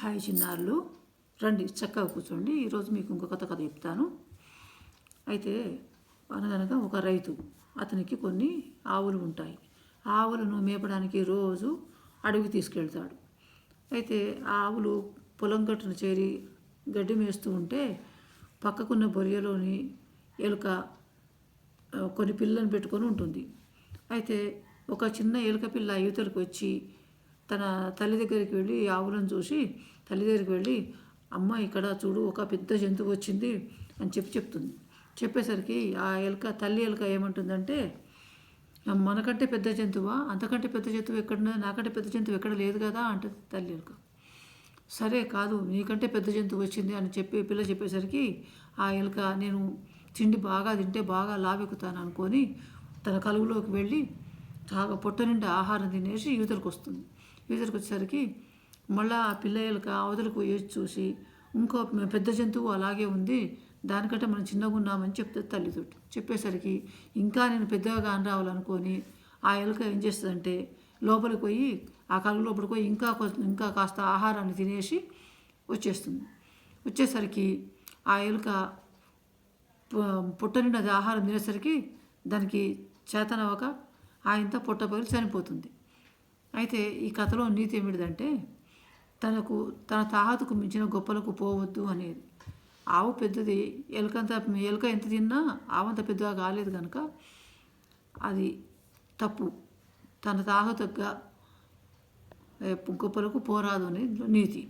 Hi చిన్నారులు, రండి చక్కగా కూర్చోండి. ఈరోజు మీకు ఇంకొక కథ చెప్తాను. అయితే అనగనగా ఒక రైతు, అతనికి కొన్ని ఆవులు ఉంటాయి. ఆవులను మేపడానికి రోజు అడవికి తీసుకెళ్తాడు. అయితే ఆ ఆవులు పొలం గట్టున చేరి గడ్డి మేస్తూ ఉంటే పక్కకున్న బొరియలోని ఎలుక కొన్ని పిల్లలను పెట్టుకొని ఉంటుంది. అయితే ఒక చిన్న ఎలుక పిల్ల యువతలకు వచ్చి తన తల్లి దగ్గరికి వెళ్ళి ఆవులను చూసి తల్లి దగ్గరికి వెళ్ళి, అమ్మ ఇక్కడ చూడు ఒక పెద్ద జంతువు వచ్చింది అని చెప్తుంది. చెప్పేసరికి ఆ ఎలుక తల్లి ఎలుక ఏమంటుందంటే, మనకంటే పెద్ద జంతువా, అంతకంటే పెద్ద జంతువు ఎక్కడ, నాకంటే పెద్ద జంతువు ఎక్కడ లేదు కదా అంటుంది తల్లి ఎలుక. సరే కాదు, నీకంటే పెద్ద జంతువు వచ్చింది అని పిల్ల చెప్పేసరికి ఆ ఎలుక, నేను తిండి బాగా తింటే బాగా లావెక్కుతాను అనుకొని తన కలుగులోకి వెళ్ళి పొట్ట నిండా ఆహారం తినేసి యువతలకు వస్తుంది. యువతలకు వచ్చేసరికి మళ్ళీ ఆ పిల్ల ఎలుక అవతలకు వేసి చూసి, ఇంకో పెద్ద జంతువు అలాగే ఉంది, దానికంటే మనం చిన్నగా ఉన్నామని చెప్తుంది తల్లితోటి. చెప్పేసరికి ఇంకా నేను పెద్దగా కాని రావాలనుకొని ఆ ఎలుక ఏం చేస్తుందంటే లోపలికి పోయి ఆ కలుగు లోపలికి పోయి ఇంకా కాస్త ఆహారాన్ని తినేసి వచ్చేస్తుంది. వచ్చేసరికి ఆ ఎలుక పొట్ట నిండా ఆహారం తినేసరికి దానికి చేతనవ్వక ఆయనతో పొట్ట పగిలి చనిపోతుంది. అయితే ఈ కథలో నీతి ఏమిటిదంటే, తన తాహతుకు మించిన గొప్పలకు పోవద్దు అనేది. ఆవు పెద్దది, ఎలుక ఎంత తిన్నా ఆవంత పెద్దగా కాలేదు కనుక అది తప్పు. తన తాహతుగా గొప్పలకు పోరాదు అనేది నీతి.